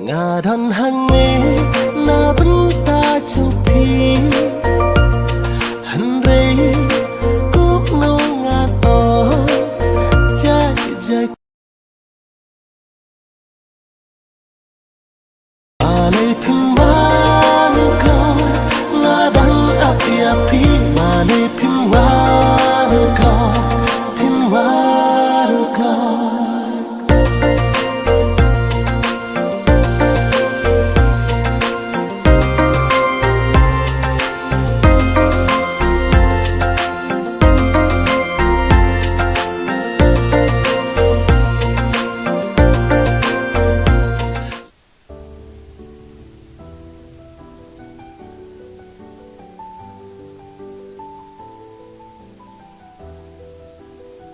Ngadon hange na benta jumpi Henry kup no ngado Jai jai Malay pimban ko Ngadang api api Malay pimban ko Pimban ko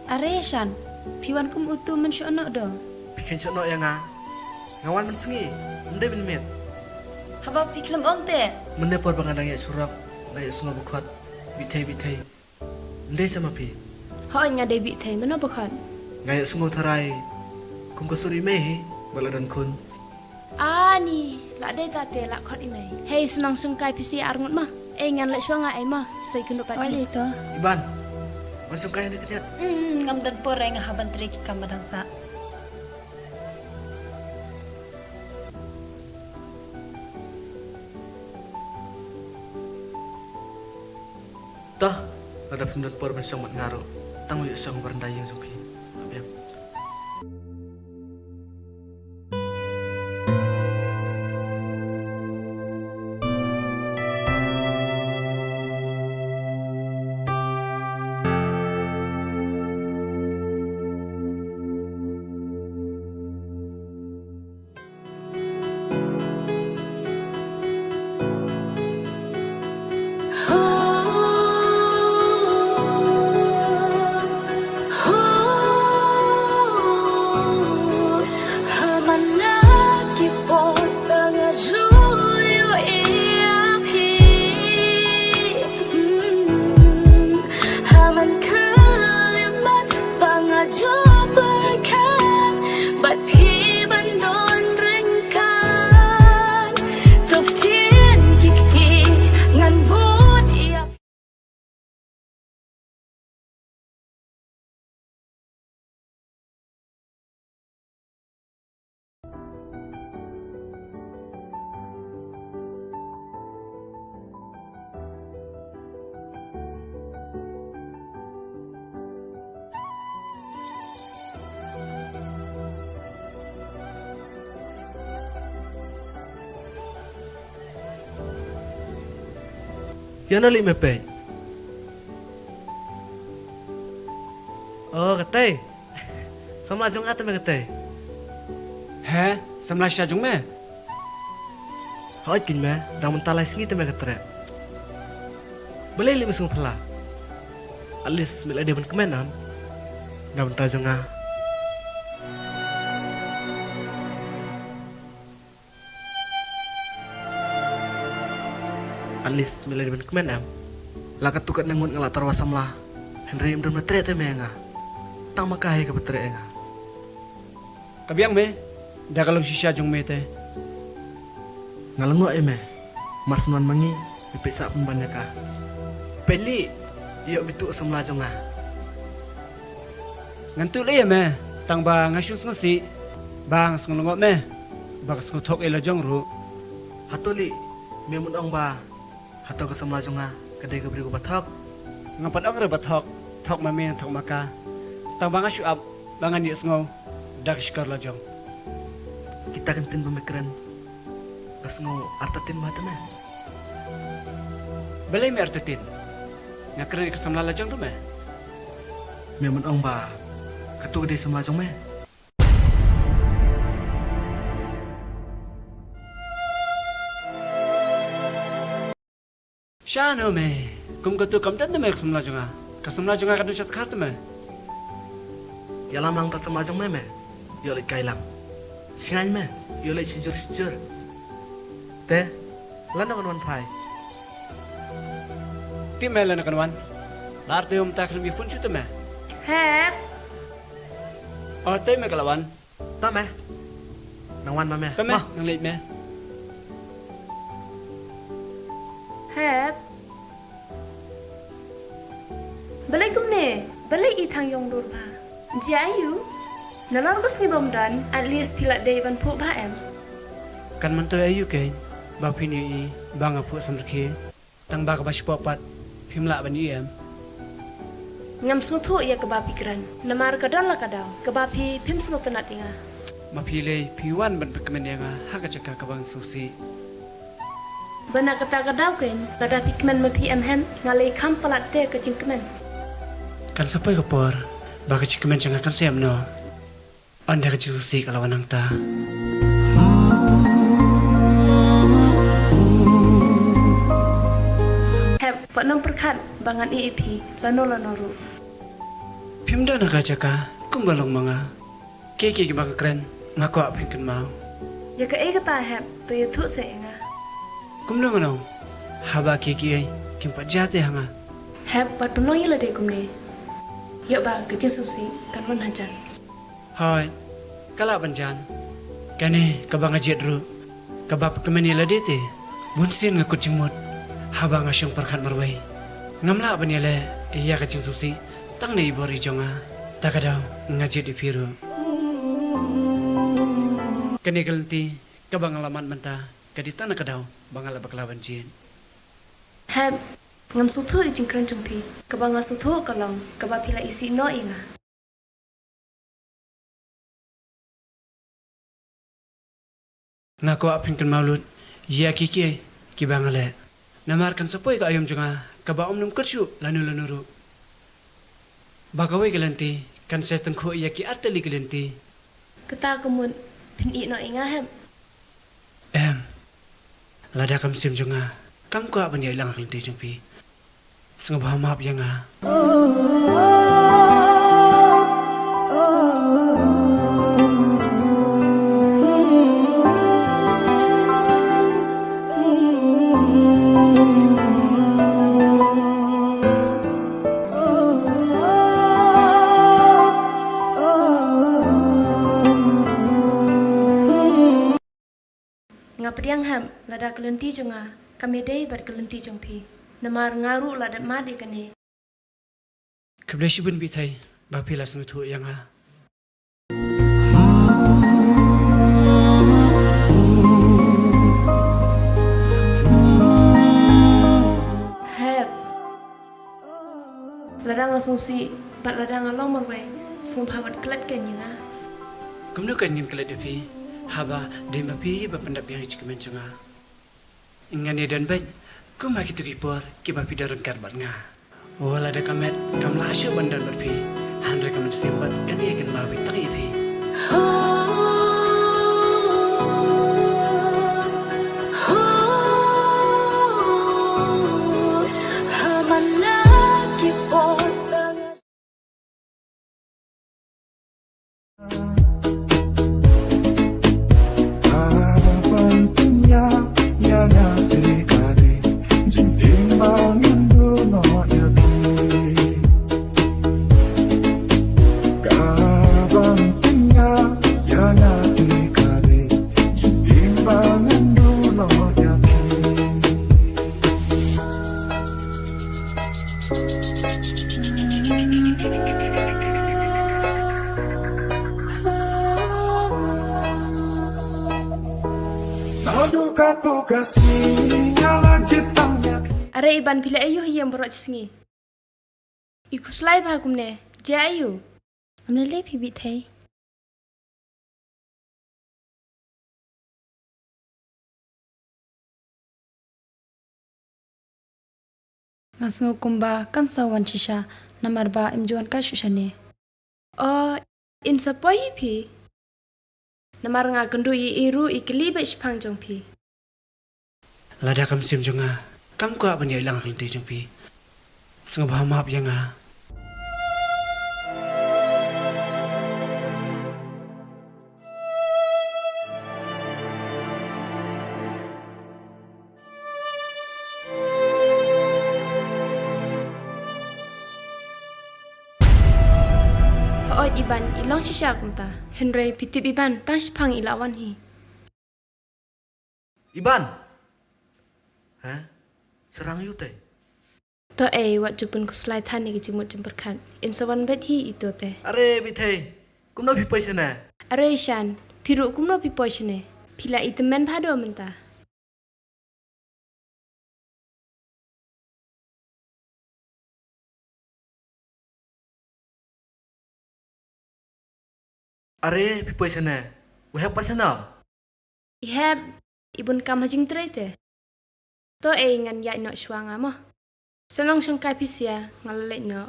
Aresan, piwan kum utu men syono do. Bikin cokno ya nga. Ngawan men sengi. Mende ben met. Haba piklem ong te. Mende por bangadang ya surak. Laya sunga bukot. Bitay. Mende sama pi. Ho nya debi te meno bakhan. Ngaya sunga tarai. Kum kasuri mehi. Baladan kun. Ni, la de tate la khot imei. Hey senang sungkai pisi arngut mah. Ngan la swanga ai mah. Sai kundu pagi. Itu. Iban. Masuk kaya dekatnya. Ngam dan por nga haban tri ki kam badang sa. Tah, ada pimdan por masang mat ngaro. Tang yu sang berendai yang supi. Abiam. Yan ali mepe. Oh, katay. Sama jong ata me katay. Hả? Sam la sha jong me? Hoi kin me, dang mentalai singi te me katre. Boleh li mesung pala. Alis mila dia ben kemenam. Dang mental jong a. Alis mila dia ben kemenam. Lakat tukat nangun ngalak tarwasam lah. Henry mdem na tre te me nga. Tang makahe ka betre nga. Kabiang me? Dah kalau shisha jong me te. Ngalengo me. Marsnuan mangi pipisa pembannya ka. Peli yuk bitu semla jong nga. Ngantu le me. Tang ba ngasyus ngasi. Bang ngolongok me. Bagas ngotok ela jong ru. Hatoli memun ong ba. Hato ka semla jong nga. Kadai ka beri ko batok. Ngapat ong re batok. Tok mame tok maka. Tang ba ngasyu up. Bangan di sngo. Dak shkar la jong. Kita kentin pemikiran. Kasngo artatin ba me. Balai me artetin. Ngakren ikasam la jong tu me. Memun ong ba. Katu kadai semla jong me. Shano me. Kum katu kam dan me ikasam la jong a. Kasam la jong a kadu chat kart me. Yalam lang ta semla jong me. Yo le kailang. Singai me. Yo le sinjur. Te, lan ako naman pai. Ti me la na kanwan. Lar te tak lebih fun chuta me. Hep. Oh te me kalawan. Ta me. nang wan ma me. Kan meh nang leit meh. Heb. Balai kumne, balai itang yong lur ba. Jayu. Nalar ko sni bomdan, at least pilat day ban pu ba em. Kan man to ayu kain. Ba pini i bang apu samrke. Tang ba ka ba shpopat. Phimla ban em. Ngam snguthu ya ke ba pikiran. Namar ka don la ka daw. Ke ba pi phim sngut tanat inga. Ma phile phiwan ban pekemen yang ha ka chaka ka bang susi. Bana kata ka daw ken, lada pikmen ma pi em hem, ngalai kam palat te ke cingkemen. Kan sapai ka por. Ba ka chikemen changa kan sem no. Anda ka susi kalau wanang ta. Heb, pak nang perkat bangan IEP, lano ru. Phim da na ka chaka kumbalong mga. Keke ki bang kren ngako apin kan mau. Ya ke kata heb, tu ya thu se nga. Kumlong no. Haba keke ai kimpa jate hanga. Heb, pat penong ya lade kumne. Ya ba ke cing susi kan wan hajan. Hai, kala banjan. Kane kabang ajet ru. Kabap kemeni ladete. Bunsin ngakut jemut. Haba ngasyong perkat marwai. Ngamla banyale iya kacing susi. Tang ne ibori jonga. Takadaw ngajet ipiru. Kane galenti kabang alaman menta. Kadita nakadaw bangala baklawan jin. Heb, ngam suthu I cingkran jumpi. Kabang suthu kalong, kabap pila isi no inga. Ngako apin kan maulud. Iya kiki kibangale. Namarkan sapoi ka ayam jonga. Kaba om num kersu lanu ru. Bagawai galenti kan setan ko iya ki arteli galenti. Kata kemun pin I no inga heb. Lada kam sim jonga. Kam ko aban ya ilang galenti jumpi. Sengabah maaf ya nga. Ngapdiang hem, lada kelenti jonga. Kami dei bar kelenti jongpi. Namar ngaru lada madi kane. Keblesi bun bitai. Bapila sengutu yang ha. Heb. Lada ngasong si, bat lada ngalong marwai. Sunggup habat kelat kenyanga. Kumno kan ngin kelat depi. Haba de mapi bapandap yang cikemen jonga. Ingan dan baik. Kuma kitu kipor ki bapi daron karbat nga. Wala da kamet kam lasyo bandar barpi. Handre kamet simbat kan iya kan mawi tangi pi. Are iban pila ayu yang borok cisngi. Iku selai bahakumne, jayu. Amne le pibi thai. Ngasngo kumba kan sawan cisha namar ba imjuan ka shushane. Oh, in sapoi pi. Namar nga kendu iru ikli ba ispang jong pi. Lada kam sim jonga. Kam ko aban ya ilang galenti jumpi. Sengabah maaf ya nga. Oit iban ilong shisha kumta. Henry pitip iban tang shpang ilawan hi. Iban. Hah? Serang yu teh. To wat jupun kuslai than ni jimut jemperkan. In sawan bet hi itu te. Are bithe. Kumno phipai sana. Are Shan, piru kumno pi pochne. Pila itemen phado menta. Are phipai sana. We have pasana. Ihab ibun kam hajing trai te. To ngan ya no shwanga mo. Senang sangkai pisia ngalek no.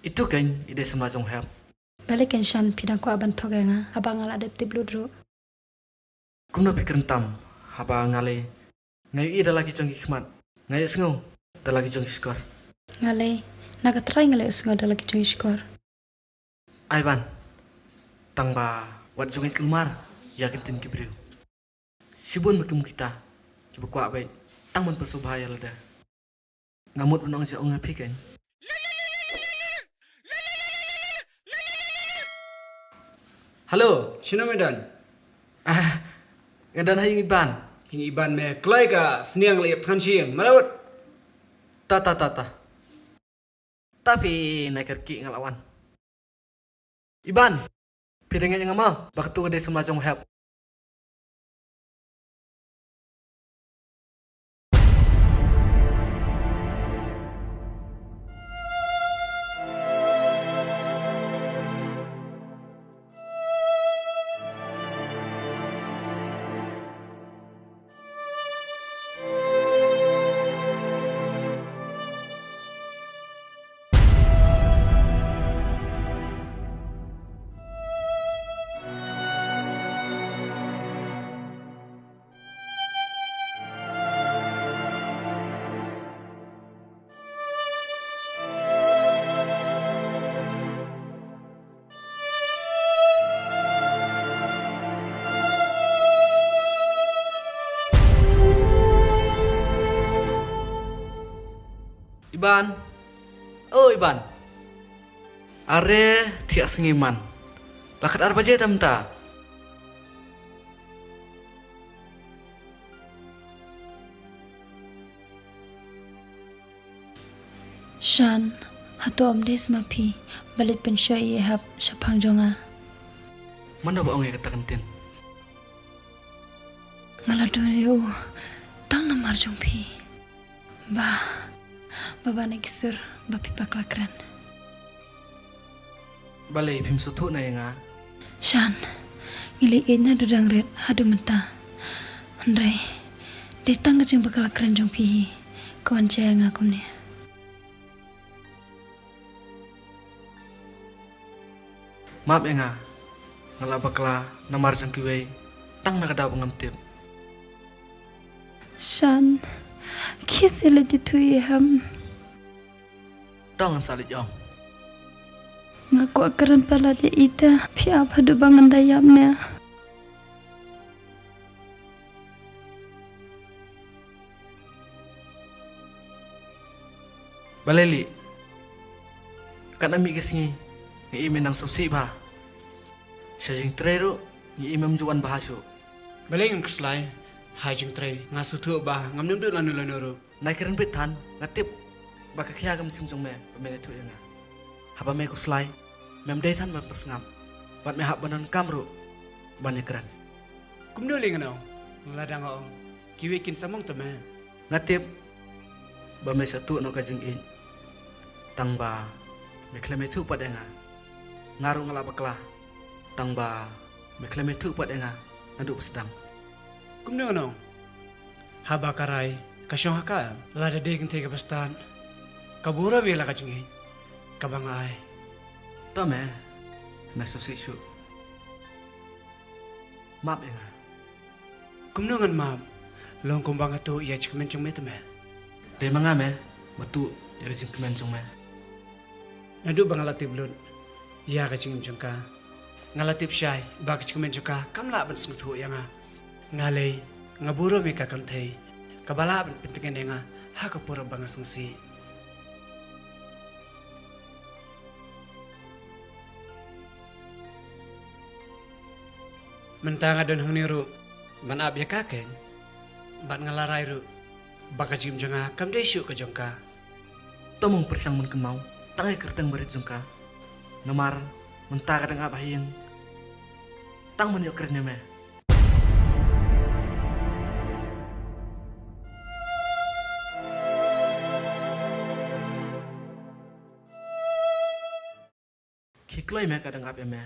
Itu kan ide semacam have. Balik kan Shan pidang ko aban toga nga. Abang ala adaptif ludro. Kumno pikiran tam. Haba ngale. Ngayu ida lagi jong hikmat. Ngayu sengaw. Da lagi jong skor. Ngale, naga try ngale usnga dalaki jong skor. Aiban. Tang ba wat jongin kelmar. Yakin tin kibriu. Sibun makim kita. Kibu kwa baik. Tang man persubhaya lada. Ngamut unang ja ong pikan. Halo. Sino medan? Ngadan hayang Iban. King iban me klai ka sniang liap than siang marawat. Ta. Tapi naikar ki ngalawan. Iban. Piringan yang ngamal. Baktu ngade semacam help. Iban. Oh Iban. Are tiak sengiman. Lakat arba je tamta. Shan, hato des mapi. Balik pensyo ihab syapang jonga. Mana ba ong kata kentin? Ngalado yo. Tang namar jong pi. Baba nagisur bapi baklakran. Balai pim sotu na nga. Shan, ngiliin na dudang red hadu menta. Andrai, detang kejeng baklakran jong pi. Kawan caya ngakum ni. Maaf ya nga. Ngala bakla namar jang kiwei. Tang nakadaw pengamtip. Shan, kisah tu iham. Tangan salit jong. Ngaku akaran pala dia ita. Piap hadu bangan dayamnya. Baleli. Kan ami kesini. Ngi menang sosi ba. Syajing treru. Ngi imam juan bahasu. Baleng kuslai. Hajing tray ngasu tu ba ngam num du lanu lanu. Naikiran pitan. Ngatip. Baka kaya kam simjong me. Pemene tu yang. Haba me kuslai. Mem daytan ban persngam. Bat me hab banan kamru. Ban ikran. Kumno linganau. Ladang ong. Kiwikin samong teme. Ngatip. Ba me satu no kajing in. Tang ba. Me kleme tu pat nga. Ngaru ngala bakla. Tang ba. Me kleme tu pat nga. Nadu sedang. Kumno no. Haba karai kasyong haka. Lada degeng tega pastan. Kabura bela kajingin. Kabangai. Tome. Meso sisu. Maaf ya nga. Kumno ngan mam. Long kumbang atu iya cik mencung me teme. Dari mangame. Batu. Dari jing kemen jong me. Nadu bang alatib lun. Ya kajing mencung ka. Ngalatib syai. Ba kajing mencung ka. Kam la ban sengutu yang nga. Ngalay. Ngaburo me kakam thay. Kabala ban pentingan yang nga. Haka pura bang asungsi. mentang adon hong niru ban ab ya kaken ban ngalarai ru baka jim janga kam desu ke jongka Tomong persang mun kemau tangai kerteng barit jungka namar mentang kadang ab hayeng tang mun yok kernya me Kikloi me kadang ab me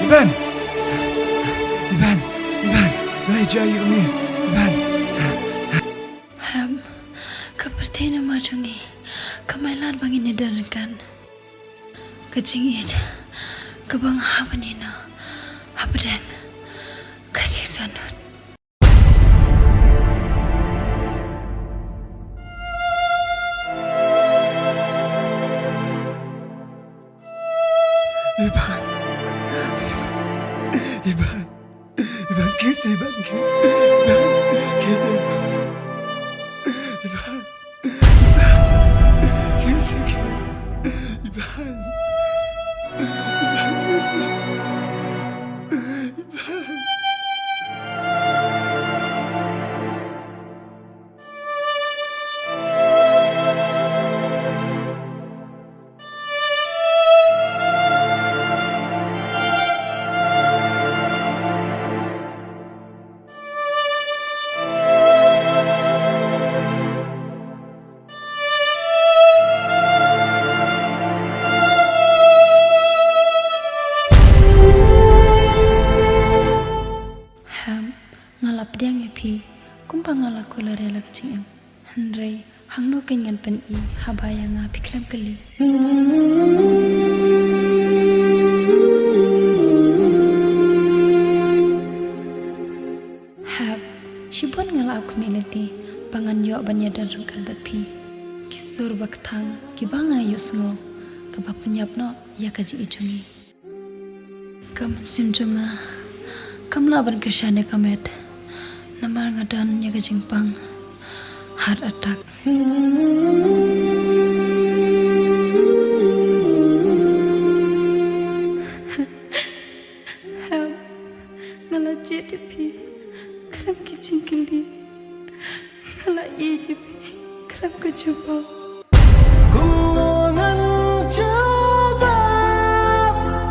Iban, Raja Yumi, Iban. Ham, seperti nama jungi, kamailar bangin nedarkan. Kecingit, kebang habanina, habdeng, kasih sanut. Iban, kisi Iban, kita, Iban, kisi Iban, kisi, ngalap dia ngepi, kumpang ngalak kula rela kecing em. Henry, hang no kenyan pen I, habaya nga piklam keli. Hab, shibon ngalap kumiliti, pangan yo banyadar kan batpi. Kisur baktang, kibanga yusngo, kabap penyap no, ya kaji ijungi. Kaman simjonga, kamla ban kesyane kamet. Namar ngadan nyaga jingpang heart attack. Ngala JDP kelam kicing keli. Ngala EJP kelam kecuba. Gunungan coba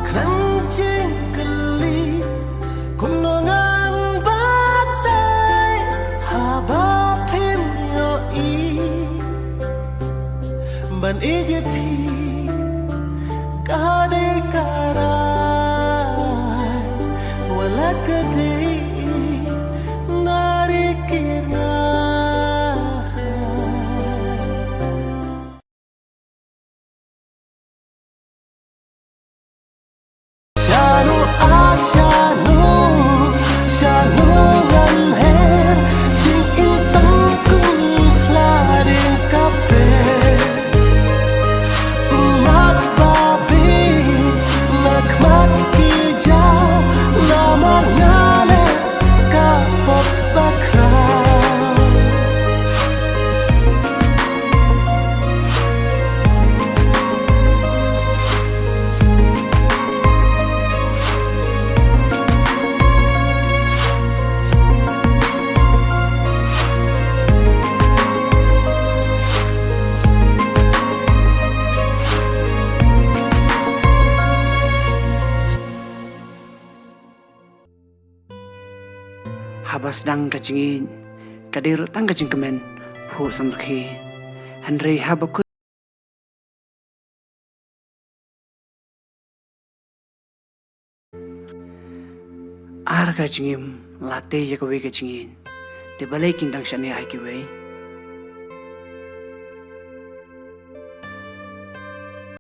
kencing keli gunungan batai habapim yoi ban ijepi kade karai wala kade narikirna Shanu ngan her jing intang kum sliding kape umat babi habas dang kacingin kadir tang kacing kemen pu samrki Henry habakut ar kacingim late ya kawe kacingin te balai king dang shane ai kiwe